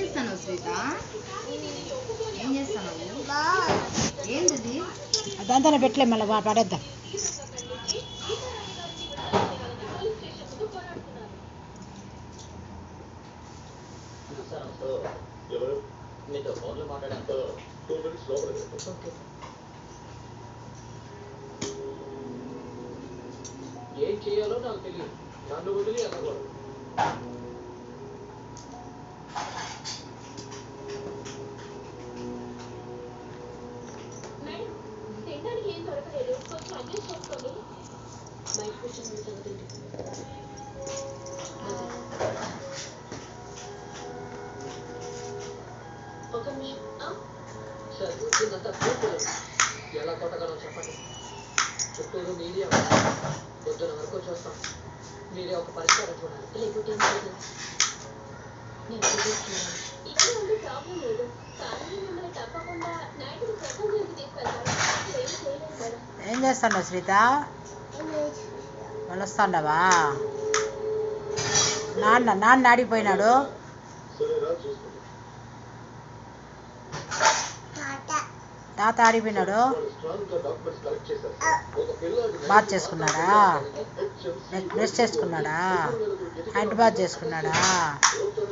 చేస్తాను శ్రీత? ఏం చేస్తాను? ఏంటిది? అదంతా పెట్టలే, మళ్ళీ పడేద్దాం. ఏం చేయాలో నాకు తెలియదు. నన్ను వదిలి అనకూడదు. తినడానికి ఏం దొరకలేదు, కొంచెం అడ్జస్ట్ చేసుకోండి. బయట కూర్చొని చదువుతుంది. ఒక నిమిషం. చదువుతున్నంత కూతురు ఎలా కొట్టగలం చెప్పండి. చుట్టూరు మీడియా పొద్దున వరకు చూస్తాం. మీరే ఒక పరిష్కారం చూడాలి. లేకపోతే ఇక్కడ ఉండే ప్రాబ్లం లేదు, కానీ మిమ్మల్ని తప్పకుండా నైట్కి ప్రపంచానికి తీసుకెళ్తారు. ఏం చేయలేదు మేడం. ఏం చేస్తాండవు శ్రీత? వస్తాండవా? నాన్న ఆడిపోయినాడు. తాత ఆడిపోయినాడు. బాత్ చేసుకున్నాడా? బ్రష్ చేసుకున్నాడా? హ్యాండ్ బాత్ చేసుకున్నాడా?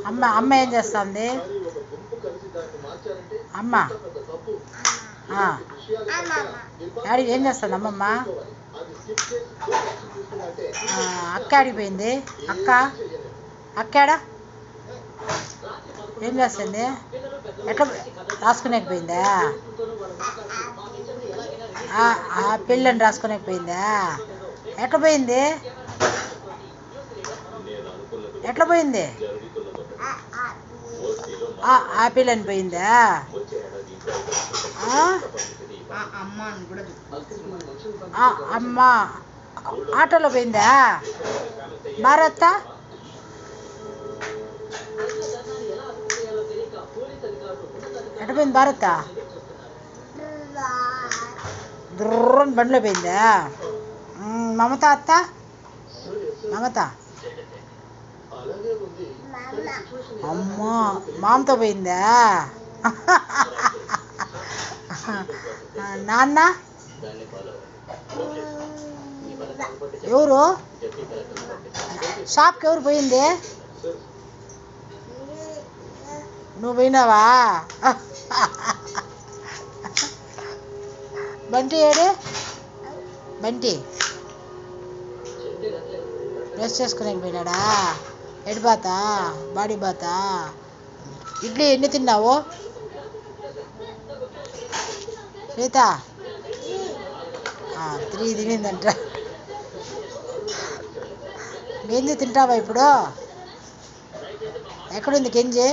అమ్మ ఏం చేస్తుంది? అమ్మ డాడీ ఏం చేస్తుంది అమ్మమ్మ? అక్క ఆడిపోయింది. అక్కాడా ఏం చేస్తుంది? ఎట్లా రాసుకునేకపోయిందా? ఆ పిల్లని రాసుకునేకపోయిందా? ఎట్లా పోయింది? ఆ పిల్లని పోయిందా? అమ్మ ఆటోలో పోయిందా? భారత ఎట్ట పోయింది? భారత దుర్రని బండిలో పోయిందా? మమత అమ్మా మామతో పోయిందా? నాన్న ఎవరు? షాప్కి ఎవరు పోయింది? నువ్వు పోయినావా? బంటి ఏడు? బంటి బ్రష్ చేసుకునేకి పోయినాడా? ఎడ్ బాతా? బాడీ బాతా? ఇడ్లీ ఎన్ని తిన్నావు శ్వేత? 3 తినిందంట. గెంజి తింటావా ఇప్పుడు? ఎక్కడుంది గెంజి?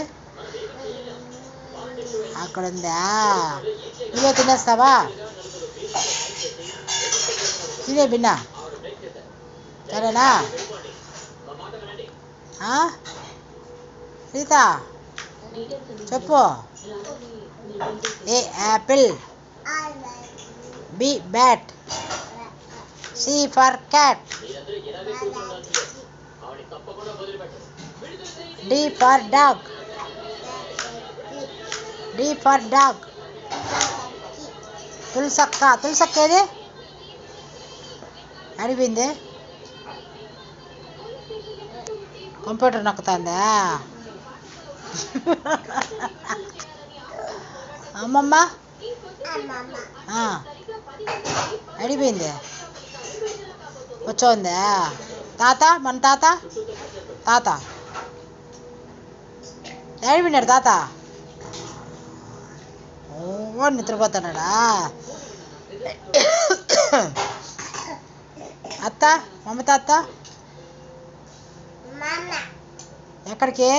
అక్కడ ఉందా? నువ్వే తినేస్తావా? తినే బిన్నా సరేనా? సీత చెప్పు. A apple, B bat, C for cat, D for dog, తులసక్క ఏది? అడిగింది. కంప్యూటర్ నొక్కుతుందా? అమ్మమ్మ అడిపోయింది. వచ్చోందా? మన తాత అడిపోయినాడు. తాత నిద్రపోతున్నాడా? మమత అత్త ఎక్కడికి?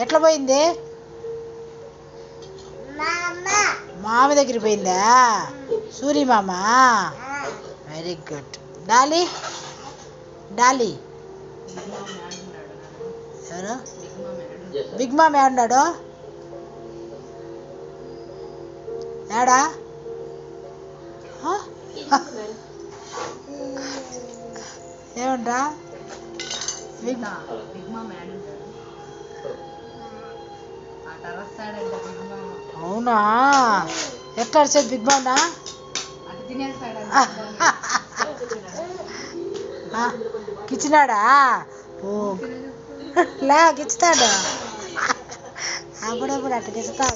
ఎట్లా పోయింది? మామ దగ్గరికి పోయిందా? సూరి మామ. Very good. డాలీ ఎవరు? బిగ్ మామ్ ఏడున్నాడు? ఏడా? ఏమంటా? అరస్తాడంట బిగ్ మామ. అవునా ఎట్లా అరిచేది బిగ్ మామనా అటు తినేస్తాడంట. కిచ్చినాడా ఓ లే గిచ్చుతాడు అప్పుడప్పుడు అట్ట గిచ్చుతా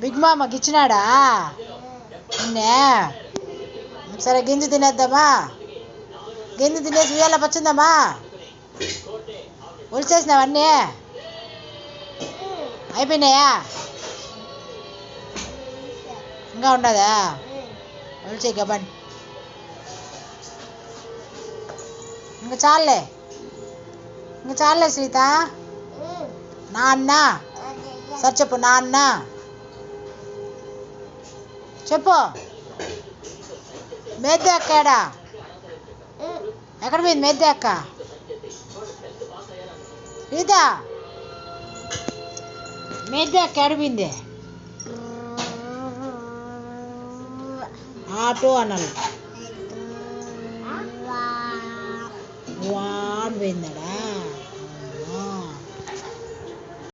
బిగ్ మామ గిచ్చినాడా నిన్నే సరే గింజ తినేద్దామా గింజ తినేసి ఉయ్యాల పచ్చిందమ్మా ఒలిచేసినావన్నీ అయిపోయినాయా ఇంకా ఉండదా ఒలిచే గబండి ఇంకా చాలే సీత నాన్న సరే చెప్పు నాన్న చెప్పు మేద్ద అక్కాడా ఎక్కడ పోయింది మేద్ద అక్క సీత మేద్ద అక్క ఎడపోయింది ఆటో అనాలి వాడు పోయిందాడా